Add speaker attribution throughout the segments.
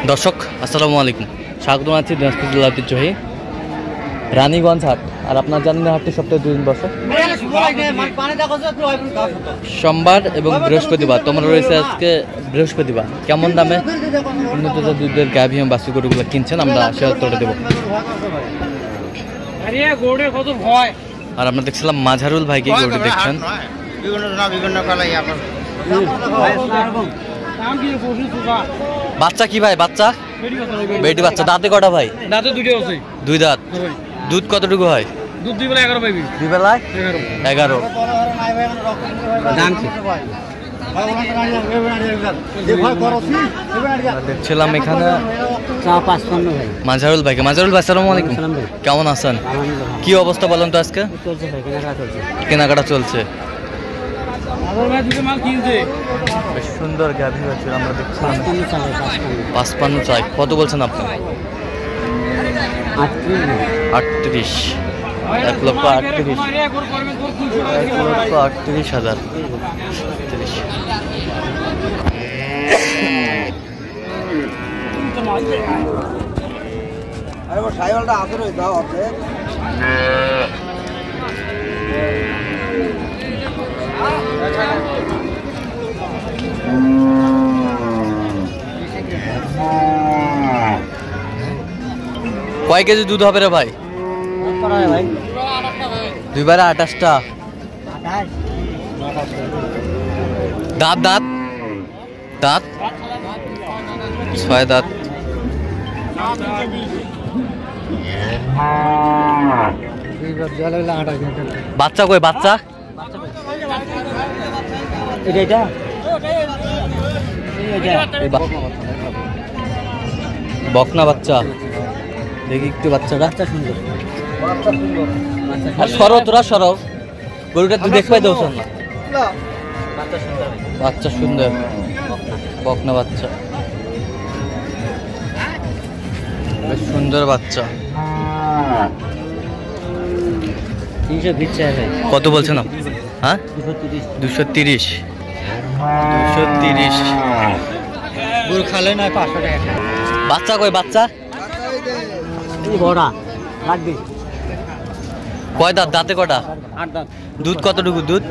Speaker 1: দর্শক আসসালামু আলাইকুম, স্বাগত জানাচ্ছি দিনাজপুর জেলার ঐতিহ্যবাহী রানীগঞ্জ হাট। আর আপনার জানেন হাটটি সপ্তাহে 2 দিন বসে, সোমবার এবং বৃহস্পতিবার। তোমরা রয়েছে আজকে বৃহস্পতিবার। কেমন দামে উন্নত দুধের গাভী এবং বাছুর গরুগুলো কিনছেন আমরা সে উত্তরটা দেবো। আর আমরা দেখছিলাম মাঝারুল ভাইকে গরুটি দেখছেন। বাচ্চা কি ভাই? বাচ্চা বেটি বাচ্চা। দাঁতে কটা ভাই?
Speaker 2: দাঁতে
Speaker 1: দুই দাঁত। দুধ কতটুকু হয়?
Speaker 2: দুধ 2 বেলা 11 পাইবি।
Speaker 1: 2 বেলায় 11। দেখছিলাম এখানে মাঝারুল ভাইকে। মাঝারুল ভাই আসসালামু আলাইকুম, কেমন আছেন? কি অবস্থা বলেন তো? আজকে কেনাকাটা চলছে। বেশ সুন্দর গাভী হচ্ছে আমরা দেখছিলাম। 55 চাই। কত বলছেন আপনি? 38। 1,38,000। 1,38,000।
Speaker 3: আরে ও সাইওয়ালটা আদর হই দাও আপনি।
Speaker 1: কয় কেজি দুধ হবে রে ভাই? 2 বারে 28টা। দাঁত দাঁত দাঁত 6 দাঁত। বাচ্চা কই? বাচ্চা বকনা বাচ্চা। দেখি একটু বাচ্চাটা। আর সরো তোরা সরো, গরুটা তুই দেখ পাই দেওছ না। বাচ্চা সুন্দর, বকনা বাচ্চা, বেশ সুন্দর বাচ্চা। কত বলছেন আপনি? হ্যাঁ 230। 230
Speaker 2: গরু খালে না 500 টাকা।
Speaker 1: বাচ্চা কই? বাচ্চা কয় দাঁত? দাঁতে কটা?
Speaker 2: 8 দাঁত।
Speaker 1: দুধ কতটুকু? দুধ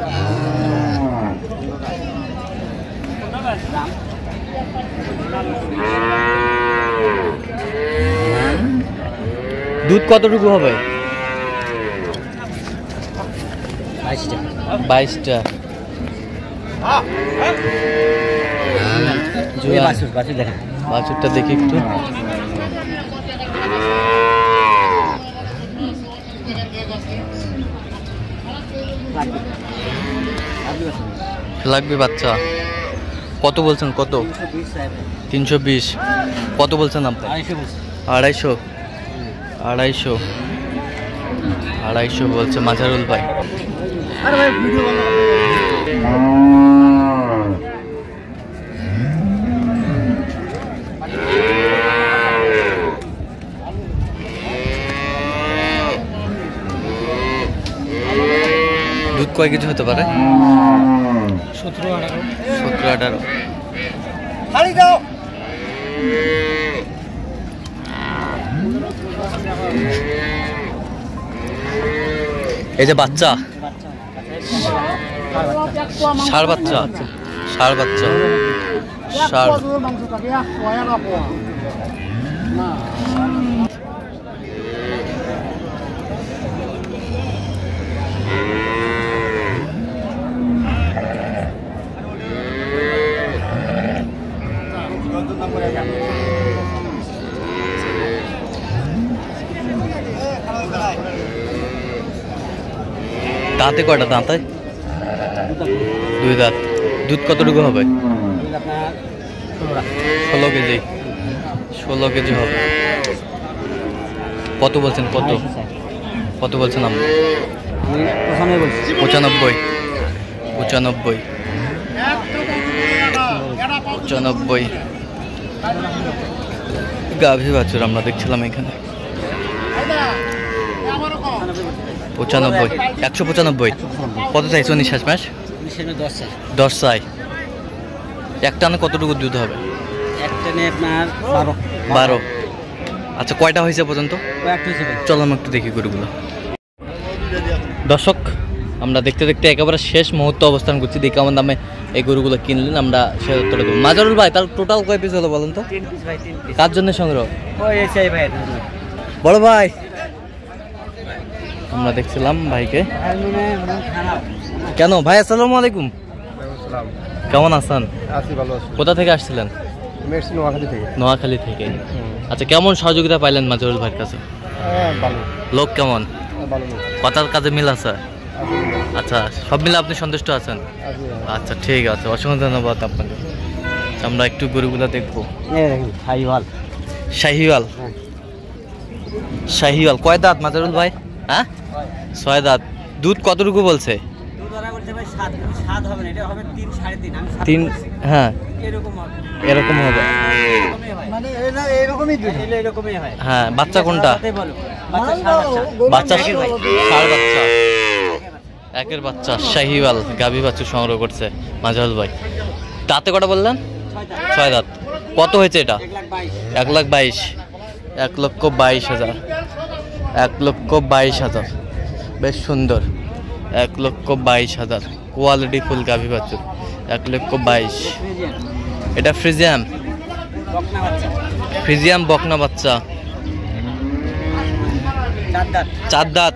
Speaker 1: দুধ কতটুকু হবে? 22টা। বাছুরটা দেখি একটু। লাগবে বাচ্চা। কত বলছেন? কত? 320। কত বলছেন আপনি? 250। 250 বলছে মাঝারুল ভাই। দুধ কয় কেজি হতে পারে? 17-18। এই যে বাচ্চা, ষাঁড় বাচ্চা। ষাঁড় বাচ্চা, ষাঁড়। দাঁতে কয়টা? দাঁতে 2 দাঁত। দুধ কতটুকু হবে? 16 কেজি। 16 কেজি হবে। কত বলছেন? কত কত বলছেন আপনি? 95। 95 গাভী বাছুর আমরা দেখছিলাম এখানে। 95। 195। কত চাইছো? নিঃশ্বাস মাস 10 চাই। একটা না কতটুকু দুধ হবে?
Speaker 2: একটা নিয়ে আপনার 12
Speaker 1: 12। আচ্ছা, কয়টা হয়েছে পর্যন্ত?
Speaker 2: কয়েকটা হিসেবে
Speaker 1: চলো আমি একটু দেখি গরুগুলো। দর্শক, আমরা দেখতে দেখতে একেবারে শেষ মুহূর্তে অবস্থান করছি। দেখি কেমন দামে এই গরুগুলো কিনলেন, আমরা সে উত্তরে দেবো। মাজরুল ভাই, তার টোটাল কয় পিস হলো বলেন তো?
Speaker 2: 3 পিস ভাই, 3 পিস।
Speaker 1: কার জন্য সংগ্রহ?
Speaker 2: ওই এসআই ভাই,
Speaker 1: বড় ভাই, আমরা দেখছিলাম ভাইকে।
Speaker 2: খারাপ।
Speaker 1: কেন ভাই? আসসালামু আলাইকুম, কেমন আছেন?
Speaker 3: আছি, ভালো আছি।
Speaker 1: কোথা থেকে আসছিলেন?
Speaker 3: মেরছি নোয়াখালী থেকে।
Speaker 1: নোয়াখালী থেকে। আচ্ছা, কেমন সহযোগিতা পাইলেন মাজরুল ভাইয়ের কাছে?
Speaker 3: ভালো,
Speaker 1: লোক কেমন?
Speaker 3: ভালো লোক।
Speaker 1: কথার কাজে মিল আছে? আচ্ছা, সব মিলে আপনি সন্তুষ্ট আছেন? আচ্ছা, ঠিক আছে, অসংখ্য ধন্যবাদ আপনাকে। আমরা একটু গরুগুলো দেখবো।
Speaker 2: শাহিওয়াল।
Speaker 1: শাহিওয়াল, শাহিওয়াল কয় দাঁত মাজরুল ভাই? হ্যাঁ, 6 দাঁত। দুধ কতটুকু বলছে?
Speaker 2: দুধ ওরা বলছে ভাই 7 হবে না, এটা হবে 3 3.5। আমি
Speaker 1: 3, হ্যাঁ
Speaker 2: এরকম হবে,
Speaker 1: এরকম হবে।
Speaker 2: মানে এরকমই দুধ, এরকমই হয়।
Speaker 1: হ্যাঁ, বাচ্চা কোনটা? বাচ্চা ষাঁড় বাচ্চা, একের বাচ্চা শাহিওয়াল গাভী বাচ্চা সংগ্রহ করছে মাজরুল ভাই। দাঁতে কটা বললেন? 6 দাঁত। কত হয়েছে এটা? 1,22,000। 1,22,000। 1,22,000, বেশ সুন্দর। 1,22,000 কোয়ালিটি ফুল গাভী বাছুর। 1,22,000। এটা ফ্রিজিয়াম, ফ্রিজিয়াম বকনা বাচ্চা, 4 দাঁত।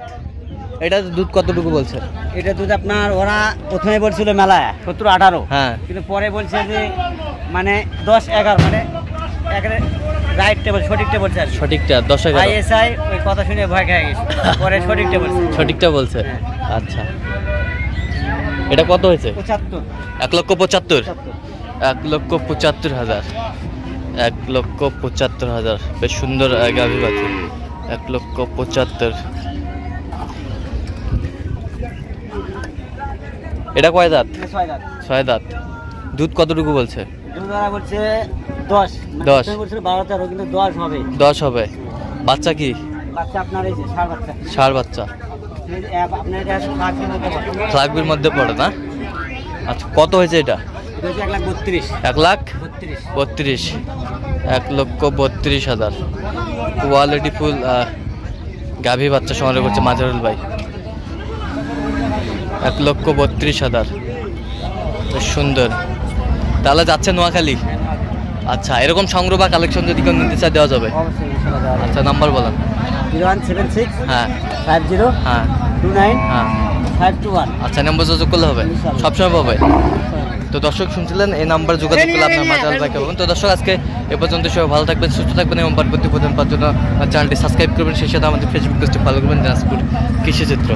Speaker 1: এটা দুধ কতটুকু বলছে?
Speaker 2: এটা দুধ আপনার ওরা প্রথমে বলছিল মেলায় 17-18,
Speaker 1: হ্যাঁ,
Speaker 2: কিন্তু পরে বলছে যে মানে 10-11, মানে রাইটটা বলছে, সঠিকটা বলছে আর কি।
Speaker 1: সঠিকটা 10-11।
Speaker 2: আইএসআই ওই কথা শুনে ভয় খেয়ে গেছে, পরে সঠিকটা বলছে।
Speaker 1: সঠিকটা বলছে, আচ্ছা। এটা কত হয়েছে?
Speaker 2: 75।
Speaker 1: 1,75,000। 1,75,000। 1,75,000, বেশ সুন্দর গাভী বাছুর। 1,75,000। এটা কয় দাঁত?
Speaker 2: 6 দাঁত।
Speaker 1: 6 দাঁত। দুধ কতটুকু বলছে?
Speaker 2: দুধ ওরা বলছে 10।
Speaker 1: 10
Speaker 2: বলছিল 12-13, কিন্তু 10 হবে।
Speaker 1: 10 হবে। বাচ্চা কি?
Speaker 2: বাচ্চা আপনার এই যে ষাঁড় বাচ্চা।
Speaker 1: ষাঁড় বাচ্চা,
Speaker 2: আপনার এটা
Speaker 1: ফ্লাগবির মধ্যে পড়ে না? আচ্ছা, কত হয়েছে এটা?
Speaker 2: 1,32,000।
Speaker 1: 1,32,000। 1,32,000 কোয়ালিটি ফুল গাভী বাচ্চা সংগ্রহ করছে মাজরুল ভাই। 1,32,000, বেশ সুন্দর। তাহলে যাচ্ছে নোয়াখালী। আচ্ছা, এরকম সংগ্রহ বা কালেকশন যদি কেউ নিতে চায় দেওয়া যাবে? আচ্ছা, নাম্বার বলেন।
Speaker 2: 0176,
Speaker 1: হ্যাঁ
Speaker 2: 50,
Speaker 1: হ্যাঁ
Speaker 2: 29,
Speaker 1: হ্যাঁ
Speaker 2: 521।
Speaker 1: আচ্ছা, নাম্বার যোগাযোগ করলে হবে? সবসময় পাবে। তো দর্শক শুনছিলেন, এই নাম্বার যোগাযোগ করলে আপনার মাজরুল ভাইকে পাবেন। তো দর্শক, আজকে এ পর্যন্ত সবাই ভালো থাকবেন, সুস্থ থাকবেন এবং পরবর্তী প্রধান পাওয়ার জন্য চ্যানেলটি সাবস্ক্রাইব করবেন। সেই সাথে আমাদের ফেসবুক পেজটি ফলো করবেন, দিনাজপুর কৃষিচিত্র।